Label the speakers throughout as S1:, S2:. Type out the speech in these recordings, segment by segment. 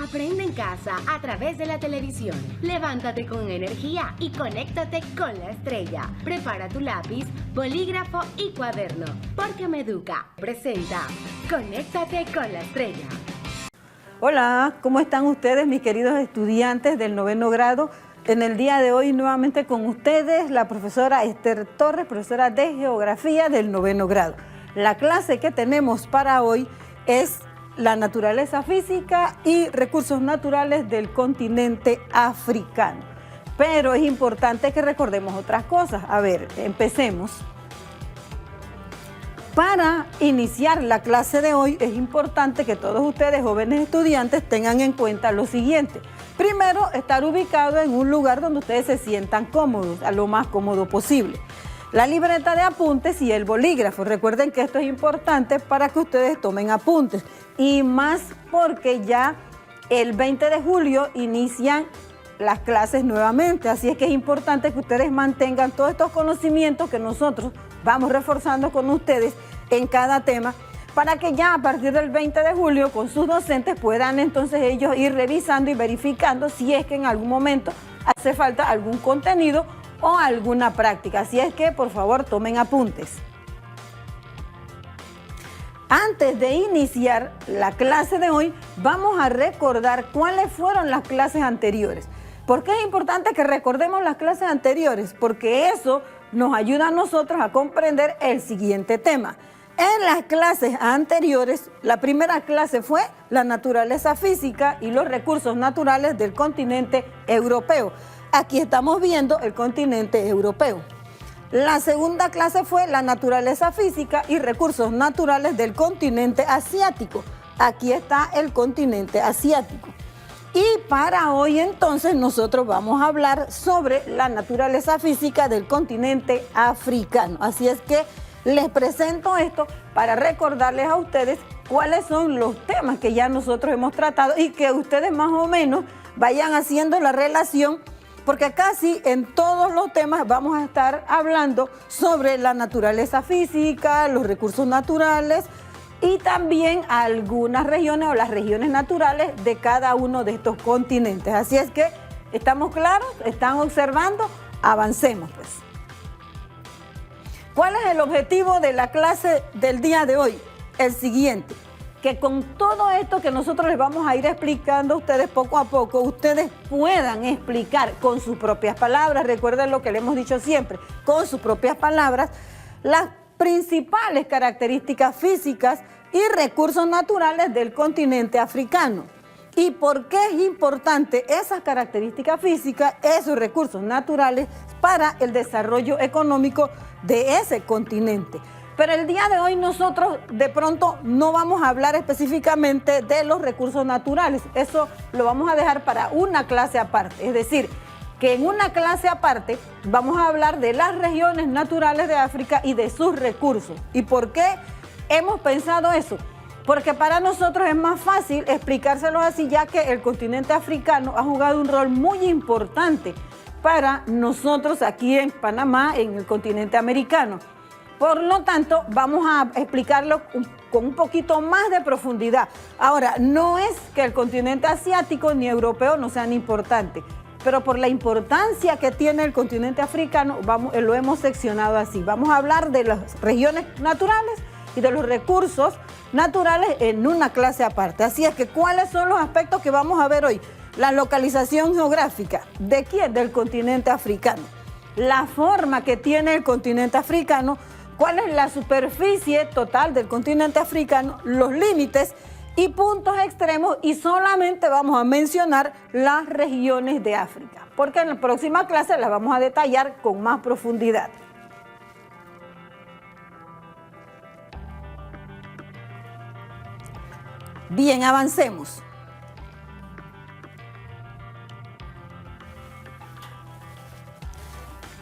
S1: Aprende en casa a través de la televisión. Levántate con energía y conéctate con la estrella. Prepara tu lápiz, bolígrafo y cuaderno, porque Meduca presenta Conéctate con la estrella.
S2: Hola, ¿cómo están ustedes, mis queridos estudiantes del 9º grado? En el día de hoy nuevamente con ustedes la profesora Esther Torres, profesora de Geografía del 9º grado. La clase que tenemos para hoy es la naturaleza física y recursos naturales del continente africano. Pero es importante que recordemos otras cosas. A ver, empecemos. Para iniciar la clase de hoy es importante que todos ustedes, jóvenes estudiantes, tengan en cuenta lo siguiente. Primero, estar ubicado en un lugar donde ustedes se sientan cómodos, a lo más cómodo posible. La libreta de apuntes y el bolígrafo. Recuerden que esto es importante para que ustedes tomen apuntes. Y más porque ya el 20 de julio inician las clases nuevamente. Así es que es importante que ustedes mantengan todos estos conocimientos que nosotros vamos reforzando con ustedes en cada tema, para que ya a partir del 20 de julio con sus docentes puedan entonces ellos ir revisando y verificando si es que en algún momento hace falta algún contenido o alguna práctica. Así es que, por favor, tomen apuntes. Antes de iniciar la clase de hoy, vamos a recordar cuáles fueron las clases anteriores. ¿Por qué es importante que recordemos las clases anteriores? Porque eso nos ayuda a nosotros a comprender el siguiente tema. En las clases anteriores, la primera clase fue la naturaleza física y los recursos naturales del continente europeo. Aquí estamos viendo el continente europeo. La segunda clase fue la naturaleza física y recursos naturales del continente asiático. Aquí está el continente asiático. Y para hoy entonces nosotros vamos a hablar sobre la naturaleza física del continente africano. Así es que les presento esto para recordarles a ustedes cuáles son los temas que ya nosotros hemos tratado y que ustedes más o menos vayan haciendo la relación, porque casi en todos los temas vamos a estar hablando sobre la naturaleza física, los recursos naturales y también algunas regiones o las regiones naturales de cada uno de estos continentes. Así es que, ¿estamos claros? ¿Están observando? Avancemos pues. ¿Cuál es el objetivo de la clase del día de hoy? El siguiente, que con todo esto que nosotros les vamos a ir explicando a ustedes poco a poco, ustedes puedan explicar con sus propias palabras, recuerden lo que le hemos dicho siempre, con sus propias palabras, las principales características físicas y recursos naturales del continente africano. ¿Y por qué es importante esas características físicas, esos recursos naturales para el desarrollo económico de ese continente? Pero el día de hoy nosotros de pronto no vamos a hablar específicamente de los recursos naturales. Eso lo vamos a dejar para una clase aparte. Es decir, que en una clase aparte vamos a hablar de las regiones naturales de África y de sus recursos. ¿Y por qué hemos pensado eso? Porque para nosotros es más fácil explicárselo así, ya que el continente africano ha jugado un rol muy importante para nosotros aquí en Panamá, en el continente americano. Por lo tanto, vamos a explicarlo con un poquito más de profundidad. Ahora, no es que el continente asiático ni europeo no sean importantes, pero por la importancia que tiene el continente africano, lo hemos seccionado así. Vamos a hablar de las regiones naturales y de los recursos naturales en una clase aparte. Así es que, ¿cuáles son los aspectos que vamos a ver hoy? La localización geográfica. ¿De quién? Del continente africano. La forma que tiene el continente africano, cuál es la superficie total del continente africano, los límites y puntos extremos, y solamente vamos a mencionar las regiones de África, porque en la próxima clase las vamos a detallar con más profundidad. Bien, avancemos.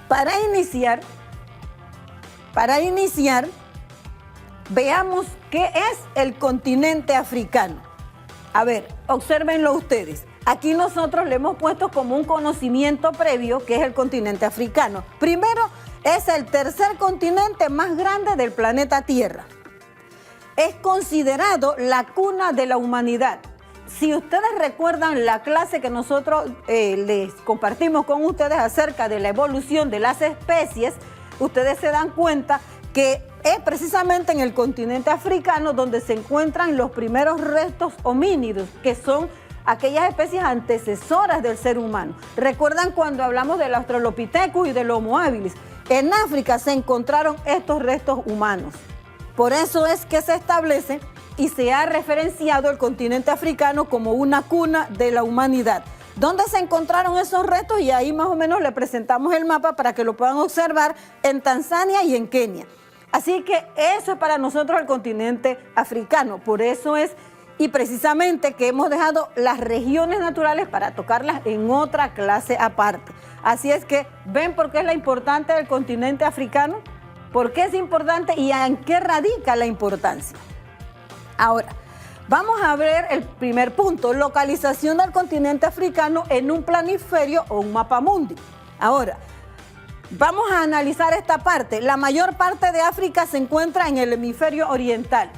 S2: Para iniciar, veamos qué es el continente africano. A ver, obsérvenlo ustedes. Aquí nosotros le hemos puesto como un conocimiento previo que es el continente africano. Primero, es el tercer continente más grande del planeta Tierra. Es considerado la cuna de la humanidad. si ustedes recuerdan la clase que nosotros les compartimos con ustedes acerca de la evolución de las especies, ustedes se dan cuenta que es precisamente en el continente africano donde se encuentran los primeros restos homínidos, que son aquellas especies antecesoras del ser humano. ¿Recuerdan cuando hablamos del Australopithecus y del Homo habilis? En África se encontraron estos restos humanos. Por eso es que se establece y se ha referenciado el continente africano como una cuna de la humanidad. ¿Dónde se encontraron esos restos? Y ahí más o menos le presentamos el mapa para que lo puedan observar en Tanzania y en Kenia. Así que eso es para nosotros el continente africano. Por eso es, y precisamente, que hemos dejado las regiones naturales para tocarlas en otra clase aparte. Así es que, ¿ven por qué es la importante del continente africano? ¿Por qué es importante y en qué radica la importancia? Ahora, vamos a ver el primer punto, localización del continente africano en un planiferio o un mapamundi. Ahora, vamos a analizar esta parte. La mayor parte de África se encuentra en el hemisferio oriental.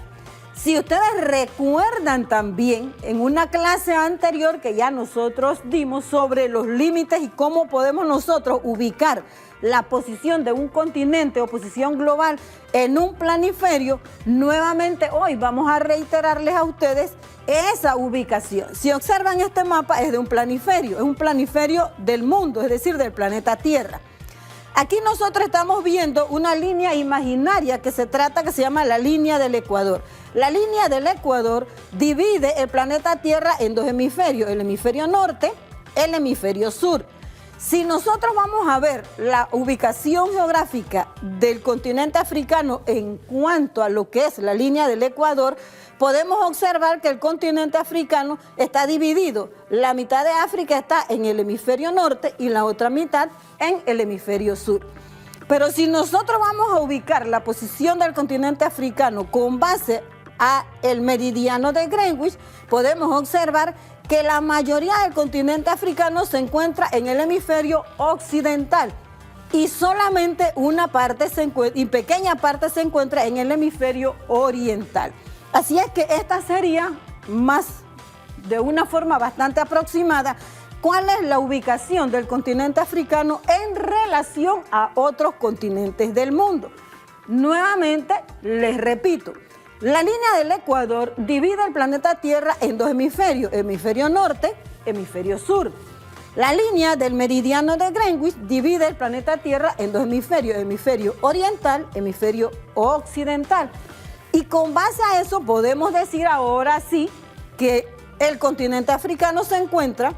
S2: Si ustedes recuerdan también en una clase anterior que ya nosotros dimos sobre los límites y cómo podemos nosotros ubicar la posición de un continente o posición global en un planiferio, nuevamente hoy vamos a reiterarles a ustedes esa ubicación. Si observan este mapa, es de un planiferio del mundo, es decir, del planeta Tierra. Aquí nosotros estamos viendo una línea imaginaria que se llama la línea del Ecuador. La línea del Ecuador divide el planeta Tierra en dos hemisferios, el hemisferio norte, el hemisferio sur. Si nosotros vamos a ver la ubicación geográfica del continente africano en cuanto a lo que es la línea del Ecuador, podemos observar que el continente africano está dividido. La mitad de África está en el hemisferio norte y la otra mitad en el hemisferio sur. Pero si nosotros vamos a ubicar la posición del continente africano con base a el meridiano de Greenwich, podemos observar que la mayoría del continente africano se encuentra en el hemisferio occidental y solamente una parte pequeña parte se encuentra en el hemisferio oriental. Así es que esta sería de una forma bastante aproximada, cuál es la ubicación del continente africano en relación a otros continentes del mundo. Nuevamente, les repito, la línea del Ecuador divide el planeta Tierra en dos hemisferios, hemisferio norte, hemisferio sur. La línea del meridiano de Greenwich divide el planeta Tierra en dos hemisferios, hemisferio oriental, hemisferio occidental. Y con base a eso podemos decir ahora sí que el continente africano se encuentra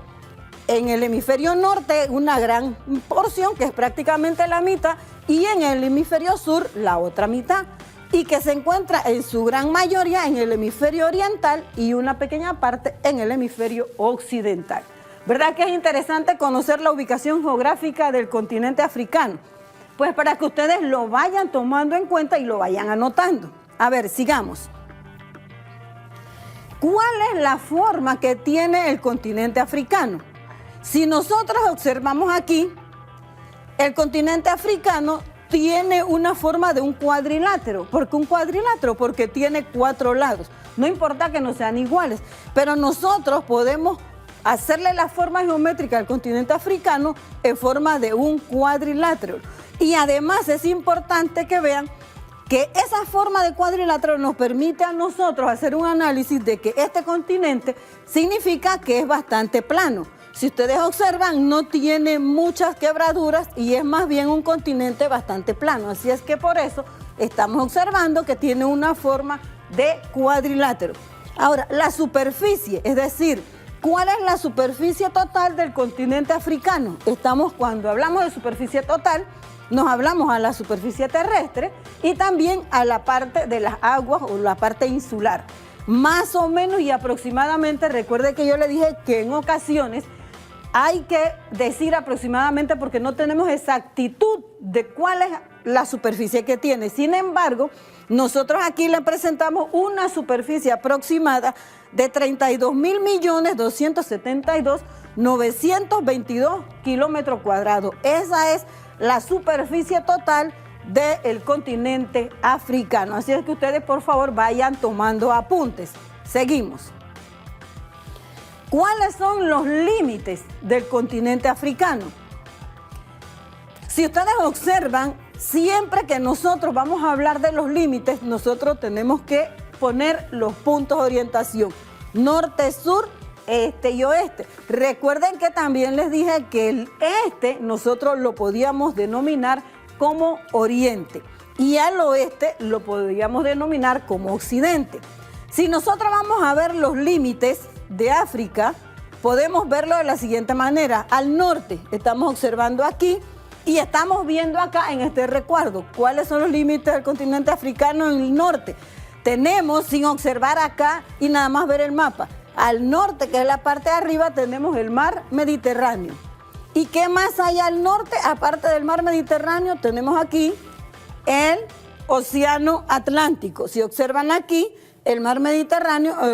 S2: en el hemisferio norte, una gran porción que es prácticamente la mitad, y en el hemisferio sur la otra mitad, y que se encuentra en su gran mayoría en el hemisferio oriental y una pequeña parte en el hemisferio occidental. ¿Verdad que es interesante conocer la ubicación geográfica del continente africano? Pues para que ustedes lo vayan tomando en cuenta y lo vayan anotando. A ver, sigamos. ¿Cuál es la forma que tiene el continente africano? Si nosotros observamos aquí, el continente africano tiene una forma de un cuadrilátero. ¿Por qué un cuadrilátero? Porque tiene 4 lados. No importa que no sean iguales, pero nosotros podemos hacerle la forma geométrica al continente africano en forma de un cuadrilátero. Y además es importante que vean que esa forma de cuadrilátero nos permite a nosotros hacer un análisis de que este continente significa que es bastante plano. Si ustedes observan, no tiene muchas quebraduras y es más bien un continente bastante plano. Así es que por eso estamos observando que tiene una forma de cuadrilátero. Ahora, la superficie, es decir, ¿cuál es la superficie total del continente africano? Cuando hablamos de superficie total, nos hablamos a la superficie terrestre y también a la parte de las aguas o la parte insular. Más o menos y aproximadamente, recuerde que yo le dije que en ocasiones hay que decir aproximadamente porque no tenemos exactitud de cuál es la superficie que tiene. Sin embargo, nosotros aquí le presentamos una superficie aproximada de 32.272.922 kilómetros cuadrados. Esa es la superficie total del continente africano. Así es que ustedes, por favor, vayan tomando apuntes. Seguimos. ¿Cuáles son los límites del continente africano? Si ustedes observan, siempre que nosotros vamos a hablar de los límites, nosotros tenemos que poner los puntos de orientación: norte, sur, este y oeste. Recuerden que también les dije que el este nosotros lo podíamos denominar como oriente y al oeste lo podríamos denominar como occidente. Si nosotros vamos a ver los límites de África, podemos verlo de la siguiente manera. Al norte estamos observando aquí y estamos viendo acá en este recuadro cuáles son los límites del continente africano en el norte. Tenemos, sin observar acá y nada más ver el mapa, al norte, que es la parte de arriba, tenemos el mar Mediterráneo. ¿Y qué más hay al norte? Aparte del mar Mediterráneo, tenemos aquí el océano Atlántico. Si observan aquí, el mar Mediterráneo o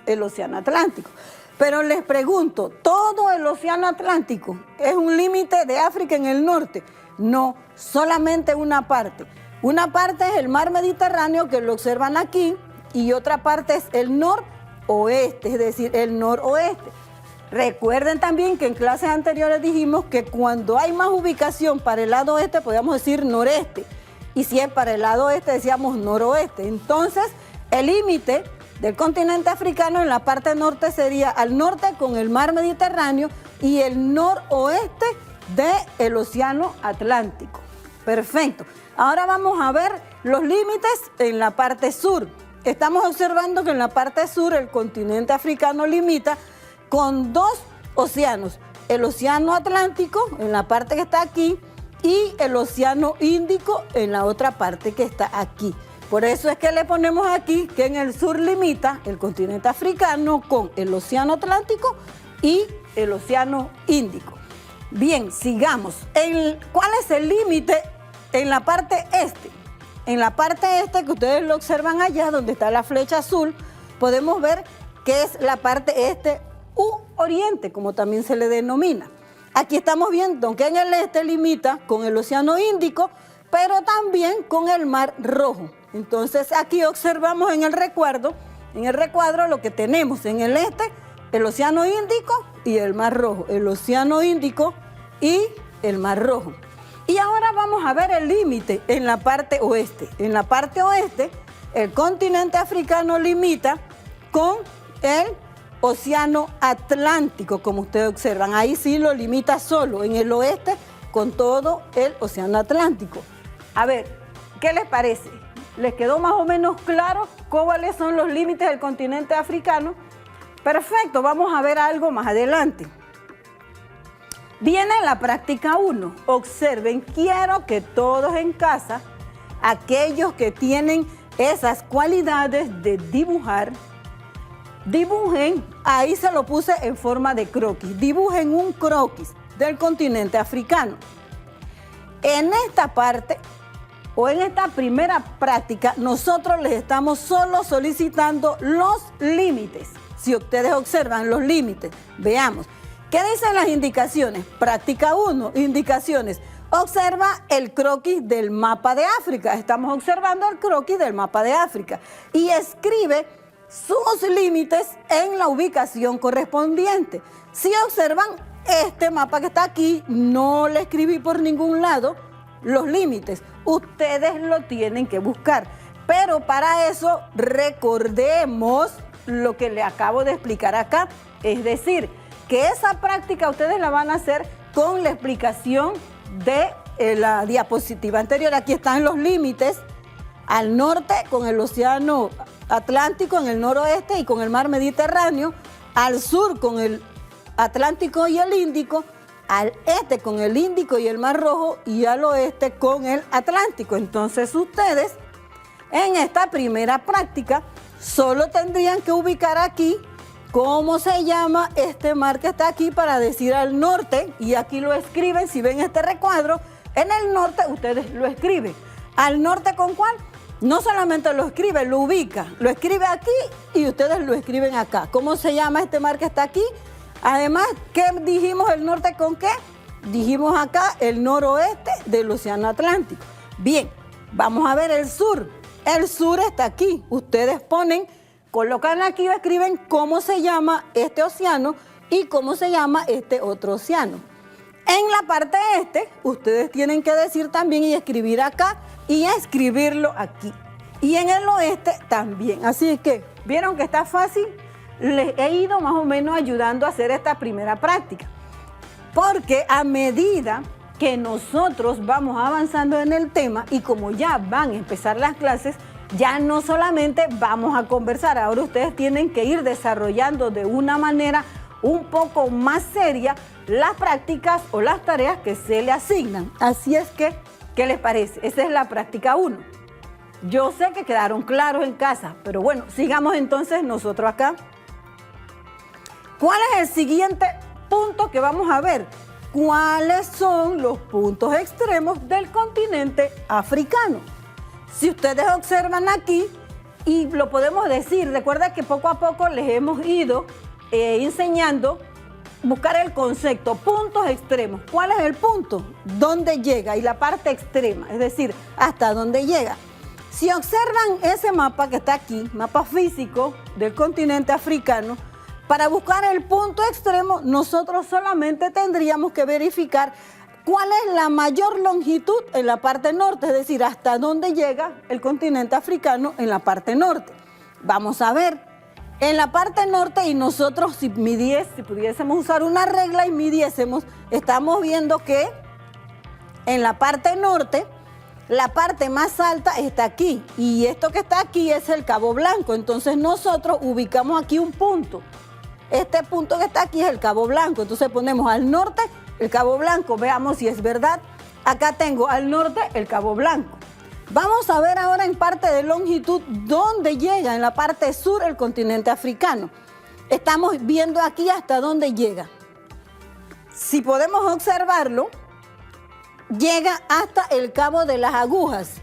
S2: el océano Atlántico. Pero les pregunto, ¿todo el océano Atlántico es un límite de África en el norte? No, solamente una parte. Una parte es el mar Mediterráneo, que lo observan aquí, y otra parte es el noroeste, es decir, el noroeste. Recuerden también que en clases anteriores dijimos que cuando hay más ubicación para el lado oeste, podríamos decir noreste. Y si es para el lado oeste, decíamos noroeste. Entonces, el límite del continente africano en la parte norte sería al norte con el mar Mediterráneo y el noroeste del océano Atlántico. Perfecto. Ahora vamos a ver los límites en la parte sur. Estamos observando que en la parte sur el continente africano limita con dos océanos, el océano Atlántico en la parte que está aquí y el océano Índico en la otra parte que está aquí. Por eso es que le ponemos aquí que en el sur limita el continente africano con el océano Atlántico y el océano Índico. Bien, sigamos. ¿Cuál es el límite en la parte este? En la parte este, que ustedes lo observan allá, donde está la flecha azul, podemos ver que es la parte este u oriente, como también se le denomina. Aquí estamos viendo que en el este limita con el océano Índico, pero también con el Mar Rojo. Entonces aquí observamos en el recuadro lo que tenemos en el este, el océano Índico y el Mar Rojo, el océano Índico y el Mar Rojo. Y ahora vamos a ver el límite en la parte oeste. En la parte oeste, el continente africano limita con el océano Atlántico, como ustedes observan. Ahí sí lo limita solo, en el oeste, con todo el océano Atlántico. A ver, ¿qué les parece? ¿Les quedó más o menos claro cuáles son los límites del continente africano? Perfecto, vamos a ver algo más adelante. Viene la práctica 1. Observen, quiero que todos en casa, aquellos que tienen esas cualidades de dibujar, dibujen, ahí se lo puse en forma de croquis, dibujen un croquis del continente africano. En esta parte o en esta primera práctica, nosotros les estamos solo solicitando los límites. Si ustedes observan los límites, veamos. ¿Qué dicen las indicaciones? Práctica 1, indicaciones. Observa el croquis del mapa de África. Estamos observando el croquis del mapa de África. Y escribe sus límites en la ubicación correspondiente. Si observan este mapa que está aquí, no le escribí por ningún lado los límites. Ustedes lo tienen que buscar. Pero para eso recordemos lo que le acabo de explicar acá. Es decir, que esa práctica ustedes la van a hacer con la explicación de la diapositiva anterior. Aquí están los límites al norte con el océano Atlántico, en el noroeste y con el mar Mediterráneo, al sur con el Atlántico y el Índico, al este con el Índico y el Mar Rojo y al oeste con el Atlántico. Entonces ustedes en esta primera práctica solo tendrían que ubicar aquí cómo se llama este mar que está aquí para decir al norte, y aquí lo escriben. Si ven este recuadro, en el norte ustedes lo escriben. ¿Al norte con cuál? No solamente lo escribe, lo ubica, lo escribe aquí y ustedes lo escriben acá. ¿Cómo se llama este mar que está aquí? Además, ¿qué dijimos el norte con qué? Dijimos acá el noroeste del océano Atlántico. Bien, vamos a ver el sur. El sur está aquí. Ustedes ponen, colocan aquí o escriben cómo se llama este océano y cómo se llama este otro océano. En la parte este, ustedes tienen que decir también y escribir acá y escribirlo aquí. Y en el oeste también. Así que, ¿vieron que está fácil? Les he ido más o menos ayudando a hacer esta primera práctica. Porque a medida que nosotros vamos avanzando en el tema y como ya van a empezar las clases, ya no solamente vamos a conversar, ahora ustedes tienen que ir desarrollando de una manera un poco más seria las prácticas o las tareas que se le asignan. Así es que, ¿qué les parece? Esa es la práctica 1. Yo sé que quedaron claros en casa, pero bueno, sigamos entonces nosotros acá. ¿Cuál es el siguiente punto que vamos a ver? ¿Cuáles son los puntos extremos del continente africano? Si ustedes observan aquí, y lo podemos decir, recuerda que poco a poco les hemos ido enseñando buscar el concepto, puntos extremos. ¿Cuál es el punto? ¿Dónde llega? Y la parte extrema, es decir, hasta dónde llega. Si observan ese mapa que está aquí, mapa físico del continente africano, para buscar el punto extremo, nosotros solamente tendríamos que verificar cuál es la mayor longitud en la parte norte, es decir, hasta dónde llega el continente africano en la parte norte. Vamos a ver, en la parte norte, y nosotros si pudiésemos usar una regla y midiésemos, estamos viendo que en la parte norte, la parte más alta está aquí, y esto que está aquí es el Cabo Blanco. Entonces nosotros ubicamos aquí un punto. Este punto que está aquí es el Cabo Blanco. Entonces ponemos al norte el Cabo Blanco. Veamos si es verdad. Acá tengo al norte el Cabo Blanco. Vamos a ver ahora en parte de longitud dónde llega en la parte sur el continente africano. Estamos viendo aquí hasta dónde llega. Si podemos observarlo, llega hasta el Cabo de las Agujas.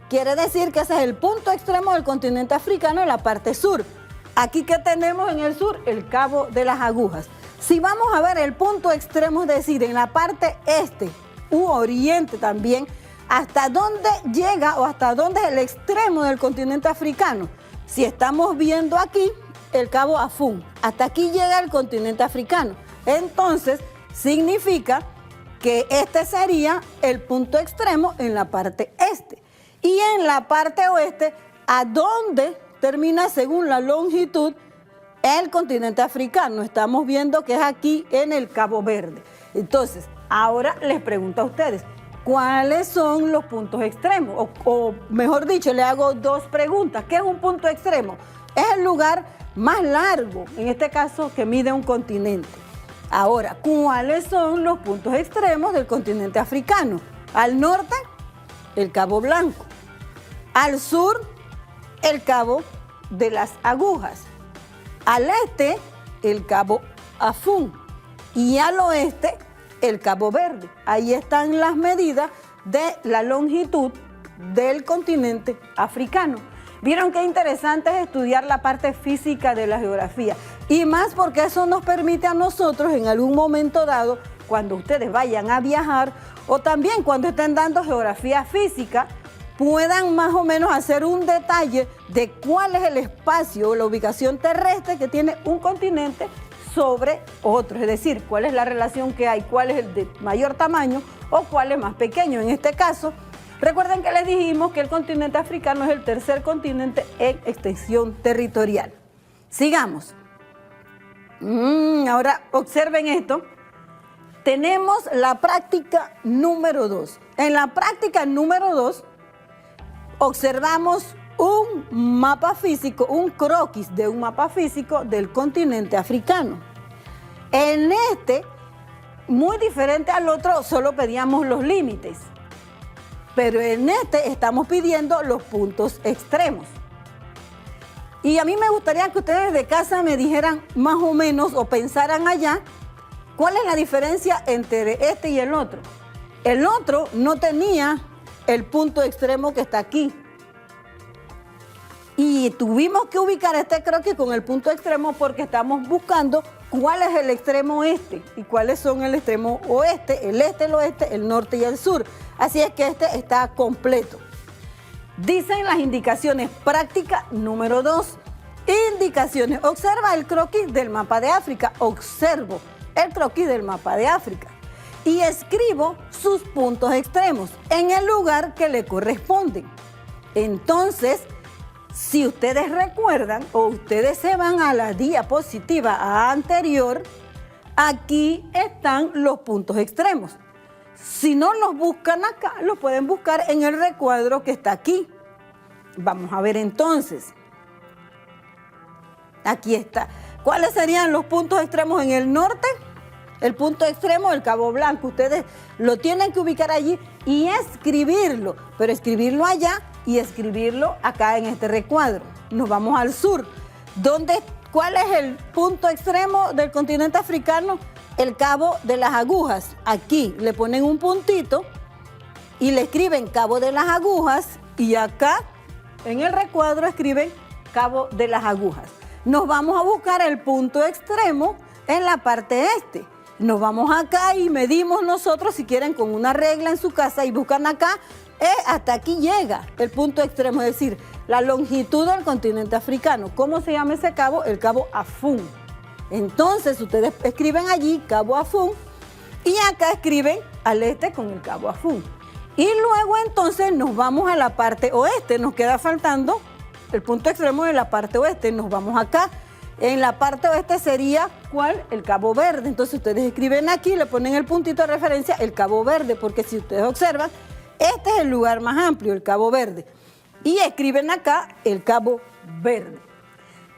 S2: Quiere decir que ese es el punto extremo del continente africano en la parte sur. Aquí que tenemos en el sur, el Cabo de las Agujas. Si vamos a ver el punto extremo, es decir, en la parte este u oriente también, hasta dónde llega o hasta dónde es el extremo del continente africano. Si estamos viendo aquí el Cabo Afún, hasta aquí llega el continente africano. Entonces, significa que este sería el punto extremo en la parte este. Y en la parte oeste, ¿a dónde termina según la longitud el continente africano? Estamos viendo que es aquí en el Cabo Verde. Entonces, ahora les pregunto a ustedes, ¿cuáles son los puntos extremos? O mejor dicho, le hago dos preguntas. ¿Qué es un punto extremo? Es el lugar más largo, en este caso, que mide un continente. Ahora, ¿cuáles son los puntos extremos del continente africano? Al norte, el Cabo Blanco. Al sur, el Cabo de las Agujas. Al este, el Cabo Afún. Y al oeste, el Cabo Verde. Ahí están las medidas de la longitud del continente africano. ¿Vieron qué interesante es estudiar la parte física de la geografía? Y más porque eso nos permite a nosotros en algún momento dado, cuando ustedes vayan a viajar o también cuando estén dando geografía física, puedan más o menos hacer un detalle de cuál es el espacio o la ubicación terrestre que tiene un continente sobre otro. Es decir, cuál es la relación que hay, cuál es el de mayor tamaño o cuál es más pequeño. En este caso, recuerden que les dijimos que el continente africano es el tercer continente en extensión territorial. Sigamos. Ahora observen esto. Tenemos la práctica número 2. En la práctica número 2 observamos un mapa físico, un croquis de un mapa físico del continente africano. En este, muy diferente al otro, solo pedíamos los límites. Pero en este estamos pidiendo los puntos extremos. Y a mí me gustaría que ustedes de casa me dijeran más o menos o pensaran allá cuál es la diferencia entre este y el otro. El otro no tenía el punto extremo que está aquí. Y tuvimos que ubicar este croquis con el punto extremo porque estamos buscando cuál es el extremo este y cuáles son el extremo oeste, el este, el oeste, el norte y el sur. Así es que este está completo. Dicen las indicaciones práctica número 2. indicaciones. Observa el croquis del mapa de África. Observo el croquis del mapa de África. Y escribo sus puntos extremos en el lugar que le corresponden. Entonces, si ustedes recuerdan o ustedes se van a la diapositiva anterior, aquí están los puntos extremos. Si no los buscan acá, los pueden buscar en el recuadro que está aquí. Vamos a ver entonces. Aquí está. ¿Cuáles serían los puntos extremos en el norte? El punto extremo del Cabo Blanco. Ustedes lo tienen que ubicar allí y escribirlo, pero escribirlo allá y escribirlo acá en este recuadro. Nos vamos al sur. ¿Cuál es el punto extremo del continente africano? El Cabo de las Agujas. Aquí le ponen un puntito y le escriben Cabo de las Agujas y acá en el recuadro escriben Cabo de las Agujas. Nos vamos a buscar el punto extremo en la parte este. Nos vamos acá y medimos nosotros, si quieren, con una regla en su casa y buscan acá, hasta aquí llega el punto extremo, es decir, la longitud del continente africano. ¿Cómo se llama ese cabo? El Cabo Afún. Entonces, ustedes escriben allí Cabo Afún y acá escriben al este con el Cabo Afún. Y luego entonces nos vamos a la parte oeste, nos queda faltando el punto extremo de la parte oeste, nos vamos acá. En la parte oeste sería, ¿cuál? El Cabo Verde. Entonces ustedes escriben aquí, le ponen el puntito de referencia, el Cabo Verde, porque si ustedes observan, este es el lugar más amplio, el Cabo Verde. Y escriben acá el Cabo Verde.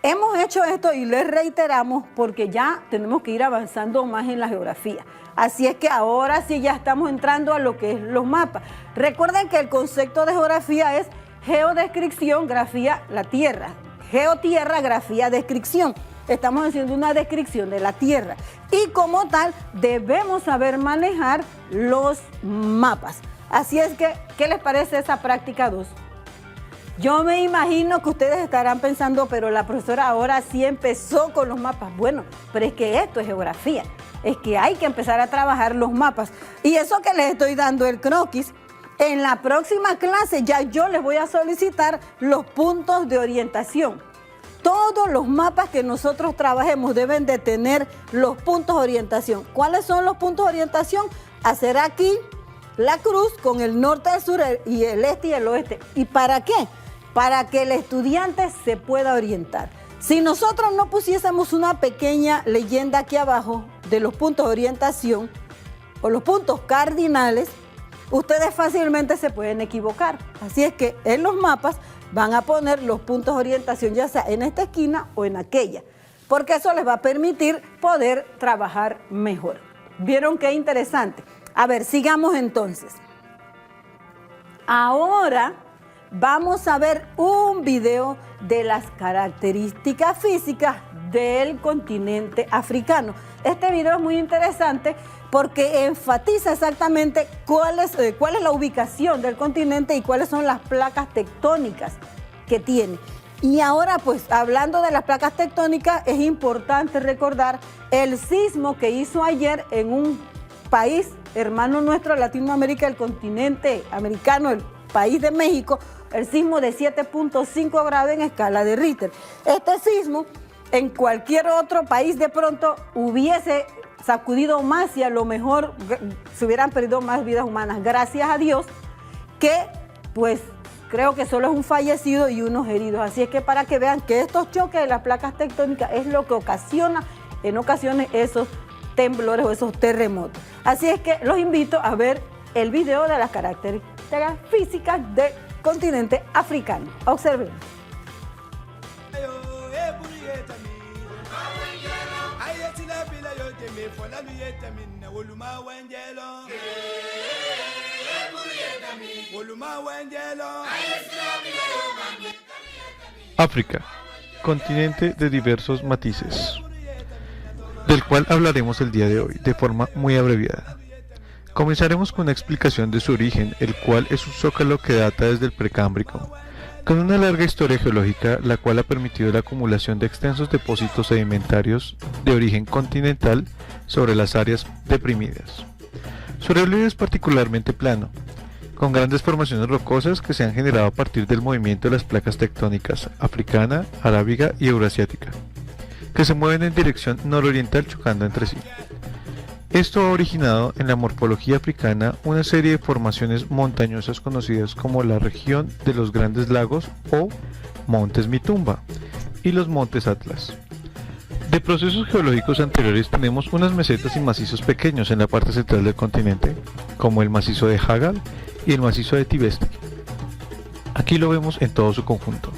S2: Hemos hecho esto y les reiteramos porque ya tenemos que ir avanzando más en la geografía. Así es que ahora sí ya estamos entrando a lo que es los mapas. Recuerden que el concepto de geografía es geodescripción, grafía, la tierra. Geotierra, grafía, descripción. Estamos haciendo una descripción de la tierra y como tal debemos saber manejar los mapas. Así es que, ¿qué les parece esa práctica 2? Yo me imagino que ustedes estarán pensando, pero la profesora ahora sí empezó con los mapas. Bueno, pero es que esto es geografía. Es que hay que empezar a trabajar los mapas. Y eso que les estoy dando el croquis, en la próxima clase ya yo les voy a solicitar los puntos de orientación. Todos los mapas que nosotros trabajemos deben de tener los puntos de orientación. ¿Cuáles son los puntos de orientación? Hacer aquí la cruz con el norte, el sur y el este y el oeste. ¿Y para qué? Para que el estudiante se pueda orientar. Si nosotros no pusiésemos una pequeña leyenda aquí abajo de los puntos de orientación o los puntos cardinales, ustedes fácilmente se pueden equivocar. Así es que en los mapas van a poner los puntos de orientación, ya sea en esta esquina o en aquella, porque eso les va a permitir poder trabajar mejor. ¿Vieron qué interesante? A ver, sigamos entonces. Ahora vamos a ver un video de las características físicas del continente africano. Este video es muy interesante porque enfatiza exactamente cuál es la ubicación del continente y cuáles son las placas tectónicas que tiene. Y ahora, pues, hablando de las placas tectónicas, es importante recordar el sismo que hizo ayer en un país hermano nuestro, Latinoamérica, el continente americano, el país de México, el sismo de 7.5 grados en escala de Richter. Este sismo en cualquier otro país de pronto hubiese sacudido más y a lo mejor se hubieran perdido más vidas humanas. Gracias a Dios que pues creo que solo es un fallecido y unos heridos. Así es que para que vean que estos choques de las placas tectónicas es lo que ocasiona en ocasiones esos temblores o esos terremotos. Así es que los invito a ver el video de las características físicas del continente africano. Observen.
S3: África, continente de diversos matices, del cual hablaremos el día de hoy de forma muy abreviada. Comenzaremos con una explicación de su origen, el cual es un zócalo que data desde el Precámbrico, con una larga historia geológica, la cual ha permitido la acumulación de extensos depósitos sedimentarios de origen continental sobre las áreas deprimidas. Su relieve es particularmente plano, con grandes formaciones rocosas que se han generado a partir del movimiento de las placas tectónicas africana, arábiga y euroasiática, que se mueven en dirección nororiental chocando entre sí. Esto ha originado en la morfología africana una serie de formaciones montañosas conocidas como la región de los Grandes Lagos o Montes Mitumba y los Montes Atlas. De procesos geológicos anteriores tenemos unas mesetas y macizos pequeños en la parte central del continente, como el macizo de Hagal y el macizo de Tibesti. Aquí lo vemos en todo su conjunto.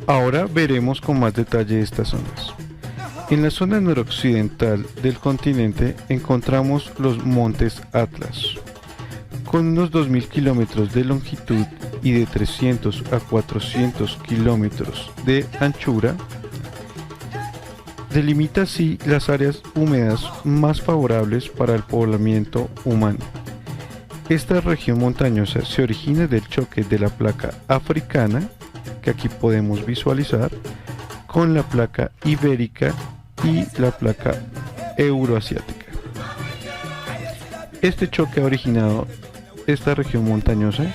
S3: Ahora veremos con más detalle estas zonas. En la zona noroccidental del continente encontramos los Montes Atlas, con unos 2000 kilómetros de longitud y de 300 a 400 kilómetros de anchura. Delimita así las áreas húmedas más favorables para el poblamiento humano. Esta región montañosa se origina del choque de la placa africana, que aquí podemos visualizar, con la placa ibérica y la placa euroasiática. Este choque ha originado esta región montañosa,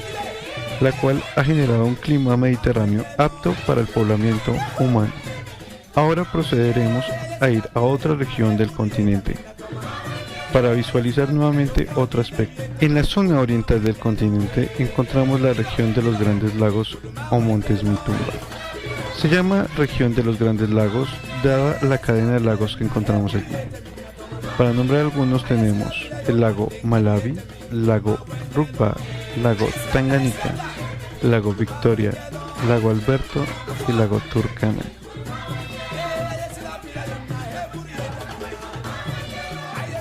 S3: la cual ha generado un clima mediterráneo apto para el poblamiento humano. Ahora procederemos a ir a otra región del continente para visualizar nuevamente otro aspecto. En la zona oriental del continente encontramos la región de los Grandes Lagos o Montes Mitumba. Se llama región de los Grandes Lagos dada la cadena de lagos que encontramos aquí. Para nombrar algunos tenemos el lago Malawi, lago Rukba, lago Tanganika, lago Victoria, lago Alberto y lago Turkana.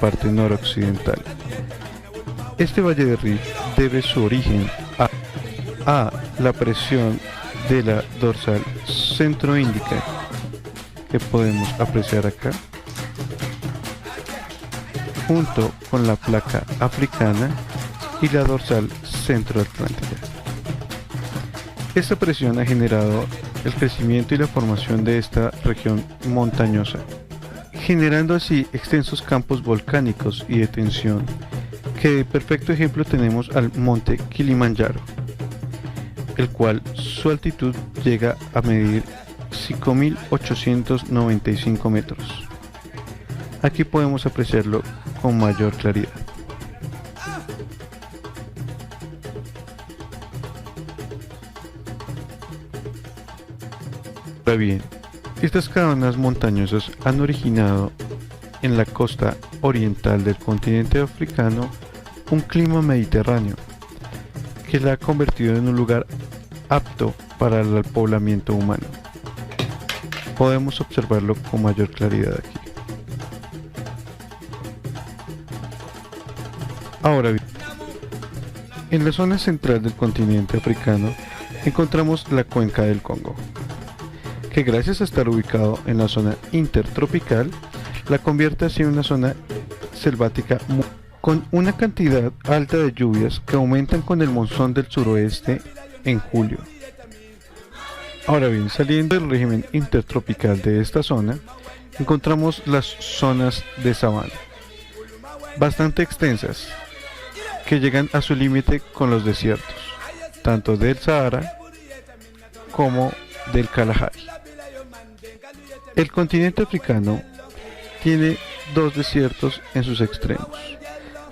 S3: Parte noroccidental. Este valle de Rift debe su origen a la presión de la dorsal centroíndica que podemos apreciar acá, junto con la placa africana y la dorsal centroatlántica. Esta presión ha generado el crecimiento y la formación de esta región montañosa, generando así extensos campos volcánicos y de tensión, que de perfecto ejemplo tenemos al monte Kilimanjaro, el cual su altitud llega a medir 5.895 metros. Aquí podemos apreciarlo con mayor claridad. Ahora bien, estas cadenas montañosas han originado en la costa oriental del continente africano un clima mediterráneo que la ha convertido en un lugar apto para el poblamiento humano. Podemos observarlo con mayor claridad aquí. Ahora bien, en la zona central del continente africano encontramos la cuenca del Congo, que gracias a estar ubicado en la zona intertropical, la convierte así en una zona selvática con una cantidad alta de lluvias que aumentan con el monzón del suroeste en julio. Ahora bien, saliendo del régimen intertropical de esta zona, encontramos las zonas de sabana, bastante extensas, que llegan a su límite con los desiertos, tanto del Sahara como del Kalahari. El continente africano tiene dos desiertos en sus extremos.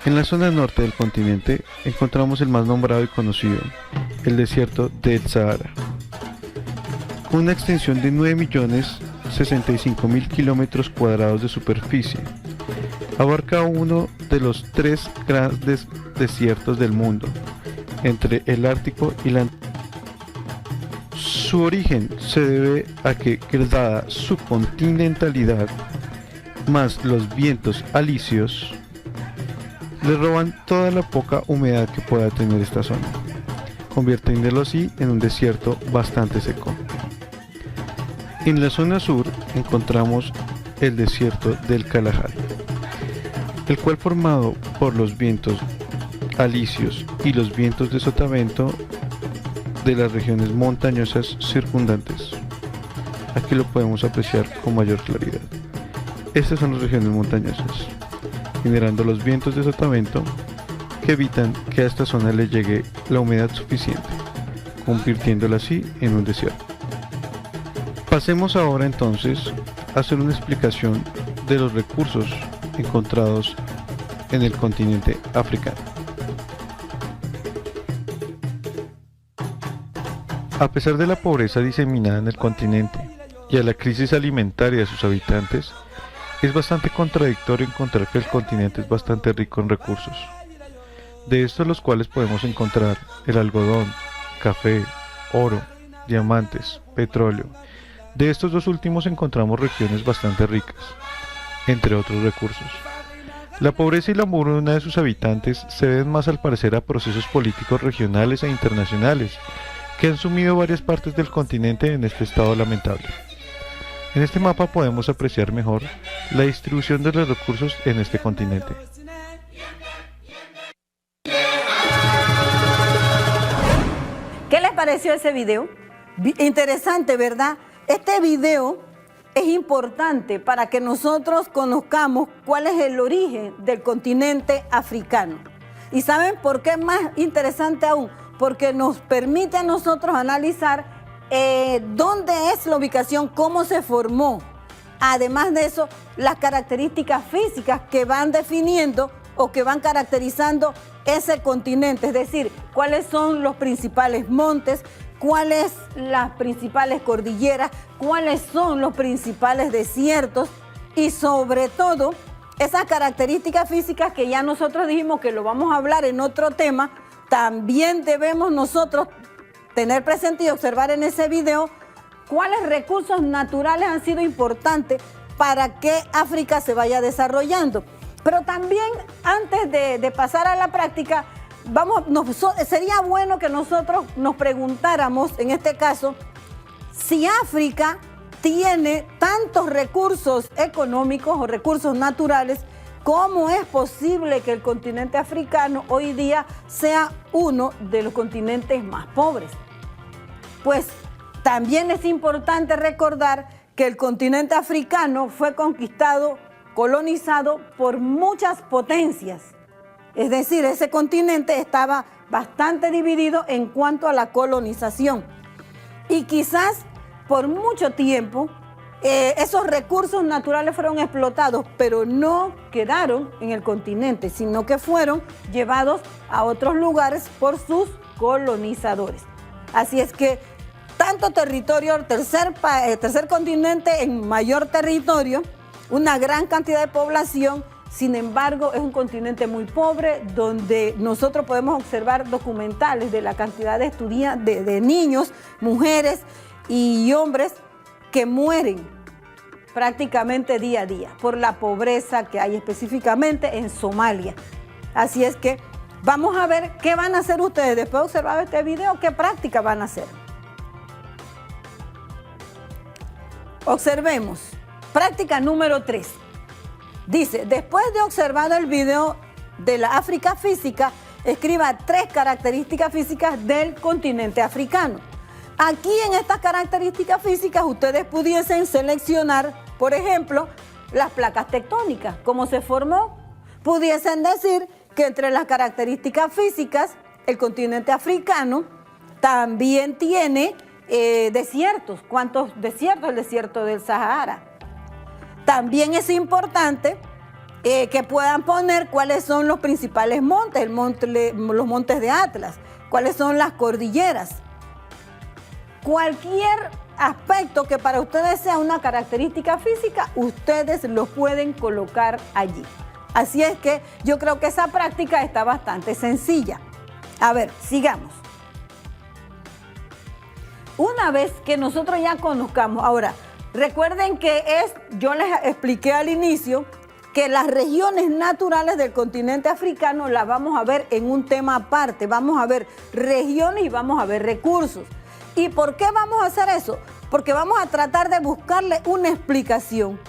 S3: En la zona norte del continente encontramos el más nombrado y conocido, el desierto del Sahara, con una extensión de 9.065.000 kilómetros cuadrados de superficie. Abarca uno de los tres grandes desiertos del mundo, entre el Ártico y la Antártida. Su origen se debe a que, dada su continentalidad, más los vientos alisios, le roban toda la poca humedad que pueda tener esta zona, convirtiéndolo así en un desierto bastante seco. En la zona sur encontramos el desierto del Kalahari, el cual formado por los vientos alisios y los vientos de sotavento de las regiones montañosas circundantes. Aquí lo podemos apreciar con mayor claridad. Estas son las regiones montañosas, generando los vientos de sotavento que evitan que a esta zona le llegue la humedad suficiente, convirtiéndola así en un desierto. Pasemos ahora entonces a hacer una explicación de los recursos encontrados en el continente africano. A pesar de la pobreza diseminada en el continente y a la crisis alimentaria de sus habitantes, es bastante contradictorio encontrar que el continente es bastante rico en recursos, de estos los cuales podemos encontrar el algodón, café, oro, diamantes, petróleo. De estos dos últimos encontramos regiones bastante ricas, entre otros recursos. La pobreza y la hambruna de sus habitantes se deben más al parecer a procesos políticos regionales e internacionales que han sumido varias partes del continente en este estado lamentable. En este mapa podemos apreciar mejor la distribución de los recursos en este continente.
S2: ¿Qué les pareció ese video? Interesante, ¿verdad? Este video es importante para que nosotros conozcamos cuál es el origen del continente africano. ¿Y saben por qué es más interesante aún? Porque nos permite a nosotros analizar dónde es la ubicación, cómo se formó. Además de eso, las características físicas que van definiendo o que van caracterizando ese continente, es decir, cuáles son los principales montes, cuáles las principales cordilleras, cuáles son los principales desiertos y sobre todo esas características físicas que ya nosotros dijimos que lo vamos a hablar en otro tema. También debemos nosotros tener presente y observar en ese video cuáles recursos naturales han sido importantes para que África se vaya desarrollando. Pero también antes de pasar a la práctica, sería bueno que nosotros nos preguntáramos, en este caso, si África tiene tantos recursos económicos o recursos naturales, ¿cómo es posible que el continente africano hoy día sea uno de los continentes más pobres? Pues también es importante recordar que el continente africano fue conquistado, colonizado por muchas potencias. Es decir, ese continente estaba bastante dividido en cuanto a la colonización. Y quizás por mucho tiempo esos recursos naturales fueron explotados, pero no quedaron en el continente, sino que fueron llevados a otros lugares por sus colonizadores. Así es que tanto territorio, tercer continente en mayor territorio, una gran cantidad de población. Sin embargo, es un continente muy pobre donde nosotros podemos observar documentales de la cantidad de estudiantes, de niños, mujeres y hombres que mueren prácticamente día a día por la pobreza que hay específicamente en Somalia. Así es que vamos a ver qué van a hacer ustedes después de observar este video, qué práctica van a hacer. Observemos. Práctica número 3. Dice, después de observar el video de la África física, escriba 3 características físicas del continente africano. Aquí en estas características físicas ustedes pudiesen seleccionar, por ejemplo, las placas tectónicas, cómo se formó. Pudiesen decir que entre las características físicas, el continente africano también tiene desiertos. ¿Cuántos desiertos? El desierto del Sahara. También es importante que puedan poner cuáles son los principales montes, los montes de Atlas, cuáles son las cordilleras. Cualquier aspecto que para ustedes sea una característica física, ustedes lo pueden colocar allí. Así es que yo creo que esa práctica está bastante sencilla. A ver, sigamos. Una vez que nosotros ya conozcamos, ahora, recuerden que yo les expliqué al inicio que las regiones naturales del continente africano las vamos a ver en un tema aparte. Vamos a ver regiones y vamos a ver recursos. ¿Y por qué vamos a hacer eso? Porque vamos a tratar de buscarle una explicación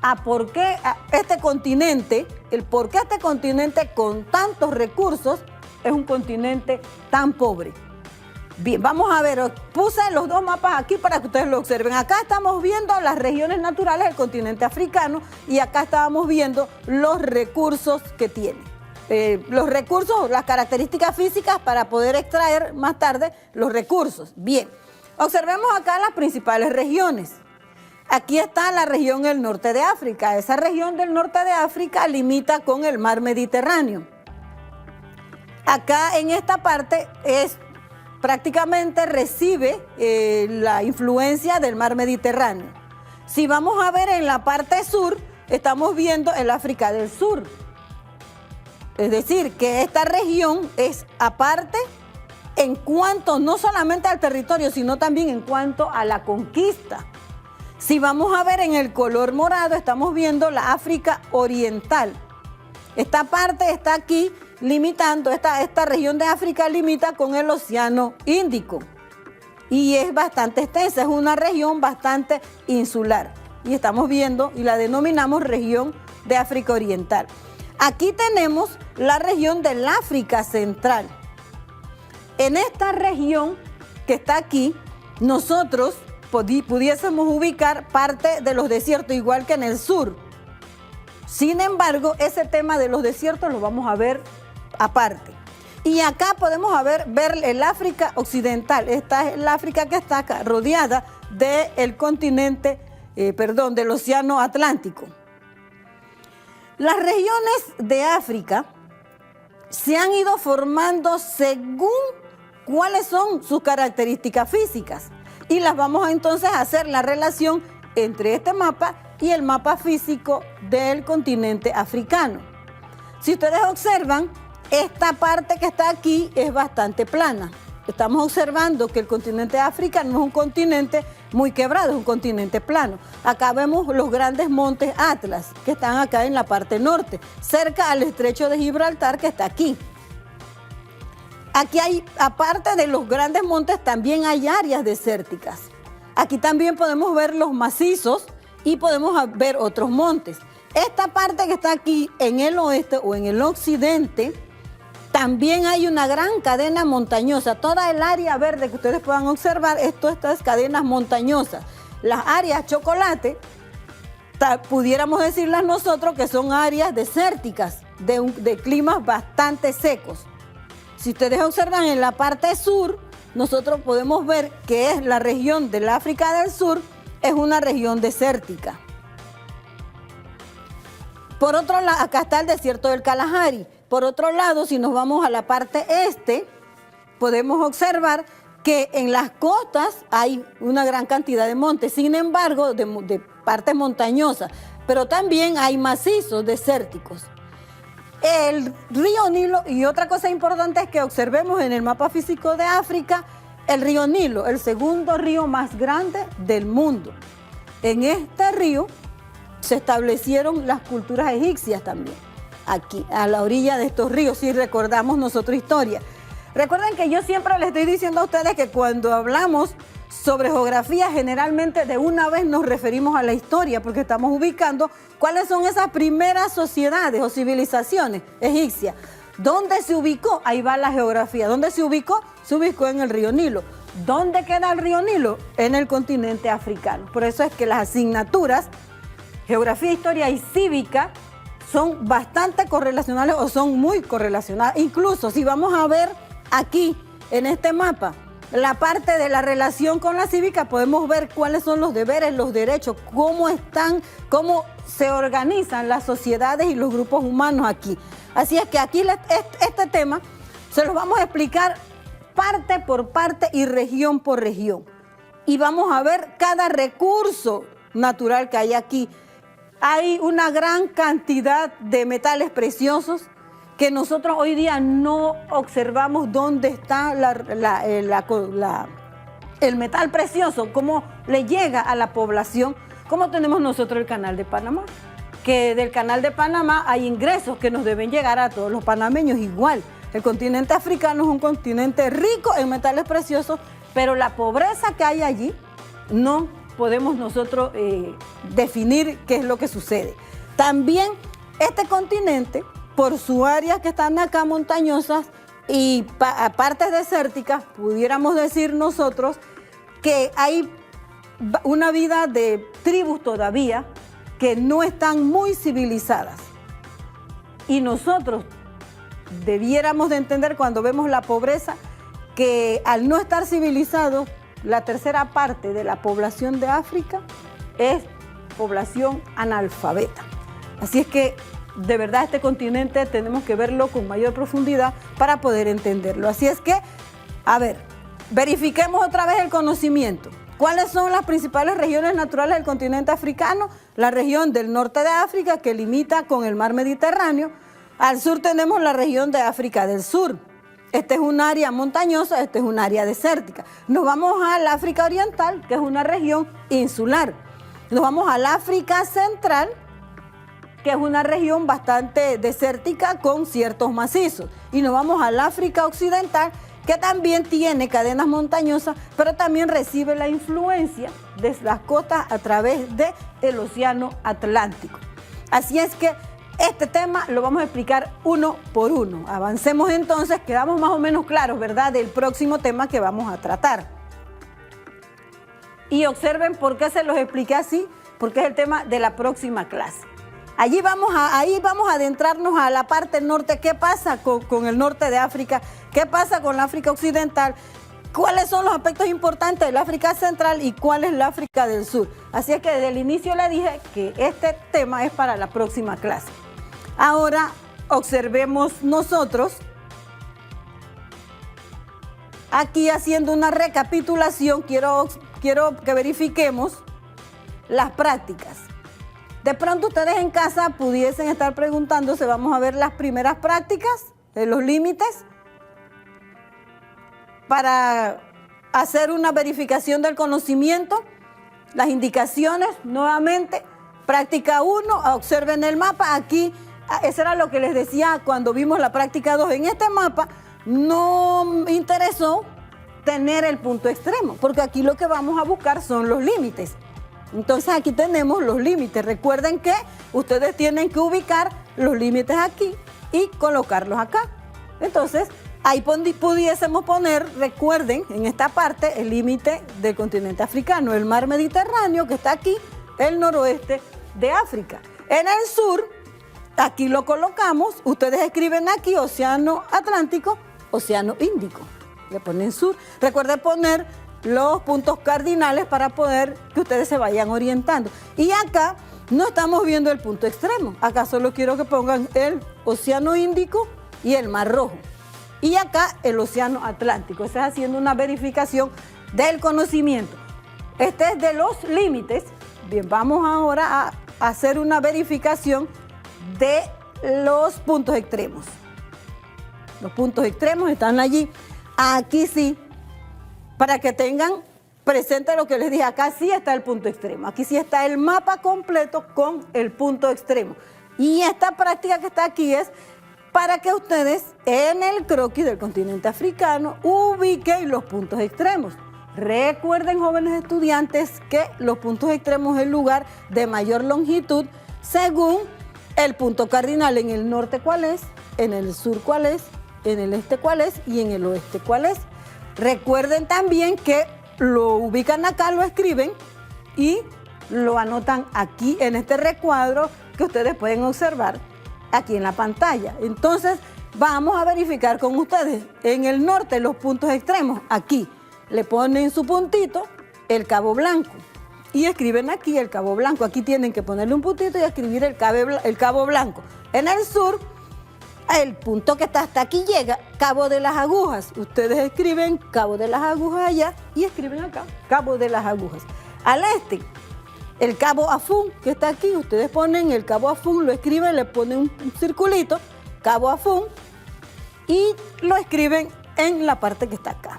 S2: a por qué este continente, el por qué este continente con tantos recursos es un continente tan pobre. Bien, vamos a ver, puse los dos mapas aquí para que ustedes lo observen. Acá estamos viendo las regiones naturales del continente africano y acá estábamos viendo los recursos que tiene. Los recursos, las características físicas para poder extraer más tarde los recursos. Bien, observemos acá las principales regiones. Aquí está la región del norte de África. Esa región del norte de África limita con el mar Mediterráneo. Acá en esta parte prácticamente recibe la influencia del mar Mediterráneo. Si vamos a ver en la parte sur, estamos viendo el África del Sur. Es decir, que esta región es aparte en cuanto no solamente al territorio, sino también en cuanto a la conquista. Si vamos a ver en el color morado, estamos viendo la África Oriental. Esta parte está aquí limitando, esta región de África limita con el Océano Índico y es bastante extensa, es una región bastante insular y estamos viendo y la denominamos región de África Oriental. Aquí tenemos la región del África Central. En esta región que está aquí, nosotros pudiésemos ubicar parte de los desiertos, igual que en el sur. Sin embargo, ese tema de los desiertos lo vamos a ver aparte. Y acá podemos ver el África Occidental. Esta es el África que está acá, rodeada del continente, del Océano Atlántico. Las regiones de África se han ido formando según cuáles son sus características físicas. Y las vamos a entonces a hacer la relación entre este mapa y el mapa físico del continente africano. Si ustedes observan, esta parte que está aquí es bastante plana. Estamos observando que el continente africano no es un continente muy quebrado, es un continente plano. Acá vemos los grandes montes Atlas, que están acá en la parte norte, cerca al estrecho de Gibraltar, que está aquí. Aquí hay, aparte de los grandes montes, también hay áreas desérticas. Aquí también podemos ver los macizos y podemos ver otros montes. Esta parte que está aquí en el oeste o en el occidente, también hay una gran cadena montañosa. Toda el área verde que ustedes puedan observar, estas cadenas montañosas. Las áreas chocolate, pudiéramos decirlas nosotros que son áreas desérticas, de climas bastante secos. Si ustedes observan en la parte sur, nosotros podemos ver que es la región del África del Sur, es una región desértica. Por otro lado, acá está el desierto del Kalahari. Por otro lado, si nos vamos a la parte este, podemos observar que en las costas hay una gran cantidad de montes, sin embargo, de partes montañosas, pero también hay macizos desérticos. El río Nilo, y otra cosa importante es que observemos en el mapa físico de África, el río Nilo, el segundo río más grande del mundo. En este río se establecieron las culturas egipcias también, aquí, a la orilla de estos ríos, si recordamos nosotros historia. Recuerden que yo siempre les estoy diciendo a ustedes que cuando hablamos sobre geografía, generalmente de una vez nos referimos a la historia, porque estamos ubicando cuáles son esas primeras sociedades o civilizaciones egipcias. ¿Dónde se ubicó? Ahí va la geografía. ¿Dónde se ubicó? Se ubicó en el río Nilo. ¿Dónde queda el río Nilo? En el continente africano. Por eso es que las asignaturas, geografía, historia y cívica, son bastante correlacionales o son muy correlacionadas. Incluso si vamos a ver aquí, en este mapa, la parte de la relación con la cívica, podemos ver cuáles son los deberes, los derechos, cómo se organizan las sociedades y los grupos humanos aquí. Así es que aquí este tema se los vamos a explicar parte por parte y región por región. Y vamos a ver cada recurso natural que hay aquí. Hay una gran cantidad de metales preciosos que nosotros hoy día no observamos dónde está el metal precioso, cómo le llega a la población, como tenemos nosotros el Canal de Panamá, que del Canal de Panamá hay ingresos que nos deben llegar a todos los panameños igual. El continente africano es un continente rico en metales preciosos, pero la pobreza que hay allí no podemos nosotros definir qué es lo que sucede. También este continente, por sus áreas que están acá montañosas, y partes desérticas, pudiéramos decir nosotros que hay una vida de tribus todavía que no están muy civilizadas. Y nosotros debiéramos de entender cuando vemos la pobreza que al no estar civilizados, la tercera parte de la población de África es población analfabeta. Así es que de verdad este continente tenemos que verlo con mayor profundidad para poder entenderlo. Así es que, a ver, verifiquemos otra vez el conocimiento. ¿Cuáles son las principales regiones naturales del continente africano? La región del norte de África, que limita con el mar Mediterráneo. Al sur tenemos la región de África del Sur. Este es un área montañosa, este es un área desértica. Nos vamos al África Oriental, que es una región insular. Nos vamos al África Central, que es una región bastante desértica con ciertos macizos. Y nos vamos al África Occidental, que también tiene cadenas montañosas, pero también recibe la influencia de las costas a través del Océano Atlántico. Así es que este tema lo vamos a explicar uno por uno. Avancemos entonces, quedamos más o menos claros, ¿verdad?, del próximo tema que vamos a tratar. Y observen por qué se los expliqué así, porque es el tema de la próxima clase. Ahí vamos a adentrarnos a la parte norte. ¿Qué pasa con el norte de África? ¿Qué pasa con la África Occidental? ¿Cuáles son los aspectos importantes del África Central y cuál es la África del Sur? Así es que desde el inicio le dije que este tema es para la próxima clase. Ahora observemos nosotros, aquí haciendo una recapitulación, quiero que verifiquemos las prácticas. De pronto ustedes en casa pudiesen estar preguntándose, vamos a ver las primeras prácticas, los límites, para hacer una verificación del conocimiento, las indicaciones, nuevamente, práctica 1, observen el mapa, aquí, eso era lo que les decía cuando vimos la práctica 2, en este mapa no me interesó tener el punto extremo, porque aquí lo que vamos a buscar son los límites. Entonces aquí tenemos los límites. Recuerden que ustedes tienen que ubicar los límites aquí y colocarlos acá. Entonces ahí pudiésemos poner, recuerden, en esta parte el límite del continente africano, el mar Mediterráneo que está aquí, el noroeste de África. En el sur, aquí lo colocamos, ustedes escriben aquí Océano Atlántico, Océano Índico. Le ponen sur. Recuerden poner los puntos cardinales para poder que ustedes se vayan orientando. Y acá no estamos viendo el punto extremo. Acá solo quiero que pongan el Océano Índico y el Mar Rojo. Y acá el Océano Atlántico. Estás haciendo una verificación del conocimiento. Este es de los límites. Bien, vamos ahora a hacer una verificación de los puntos extremos. Los puntos extremos están allí. Aquí sí. Para que tengan presente lo que les dije, acá sí está el punto extremo, aquí sí está el mapa completo con el punto extremo. Y esta práctica que está aquí es para que ustedes en el croquis del continente africano ubiquen los puntos extremos. Recuerden, jóvenes estudiantes, que los puntos extremos es el lugar de mayor longitud según el punto cardinal. En el norte, ¿cuál es? En el sur, ¿cuál es? En el este, ¿cuál es? Y en el oeste, ¿cuál es? Recuerden también que lo ubican acá, lo escriben y lo anotan aquí en este recuadro que ustedes pueden observar aquí en la pantalla. Entonces vamos a verificar con ustedes. En el norte los puntos extremos, aquí le ponen su puntito, el Cabo Blanco, y escriben aquí el Cabo Blanco. Aquí tienen que ponerle un puntito y escribir el Cabo Blanco. En el sur, el punto que está hasta aquí llega, Cabo de las Agujas. Ustedes escriben Cabo de las Agujas allá y escriben acá, Cabo de las Agujas. Al este, el Cabo Afún, que está aquí, ustedes ponen el Cabo Afún, lo escriben, le ponen un circulito, Cabo Afún, y lo escriben en la parte que está acá.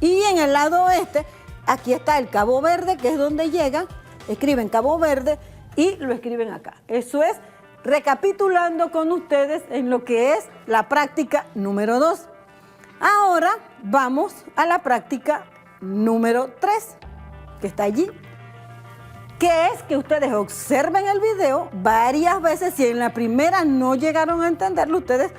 S2: Y en el lado oeste, aquí está el Cabo Verde, que es donde llegan, escriben Cabo Verde y lo escriben acá. Eso es recapitulando con ustedes en lo que es la práctica número 2. Ahora vamos a la práctica número 3, que está allí, que es que ustedes observen el video varias veces. Si en la primera no llegaron a entenderlo, ustedes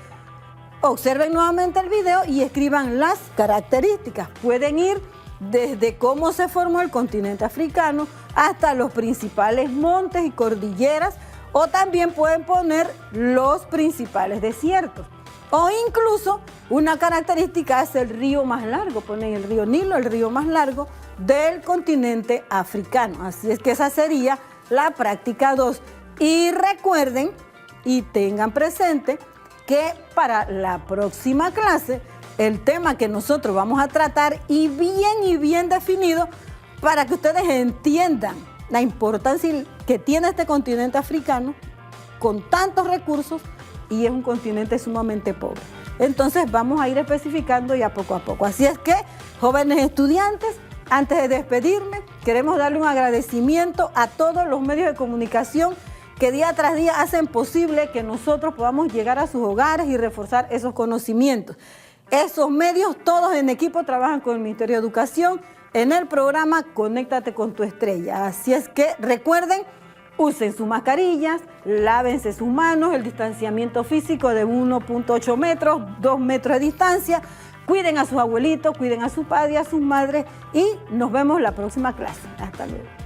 S2: Observen nuevamente el video y escriban las características. Pueden ir desde cómo se formó el continente africano hasta los principales montes y cordilleras, o también pueden poner los principales desiertos. O incluso una característica es el río más largo, ponen el río Nilo, el río más largo del continente africano. Así es que esa sería la práctica 2. Y recuerden y tengan presente que para la próxima clase el tema que nosotros vamos a tratar y bien definido para que ustedes entiendan la importancia que tiene este continente africano con tantos recursos y es un continente sumamente pobre. Entonces vamos a ir especificando ya poco a poco. Así es que, jóvenes estudiantes, antes de despedirme, queremos darle un agradecimiento a todos los medios de comunicación que día tras día hacen posible que nosotros podamos llegar a sus hogares y reforzar esos conocimientos. Esos medios, todos en equipo, trabajan con el Ministerio de Educación en el programa Conéctate con tu estrella. Así es que recuerden, usen sus mascarillas, lávense sus manos, el distanciamiento físico de 1.8 metros, 2 metros de distancia. Cuiden a sus abuelitos, cuiden a sus padres, a sus madres y nos vemos la próxima clase. Hasta luego.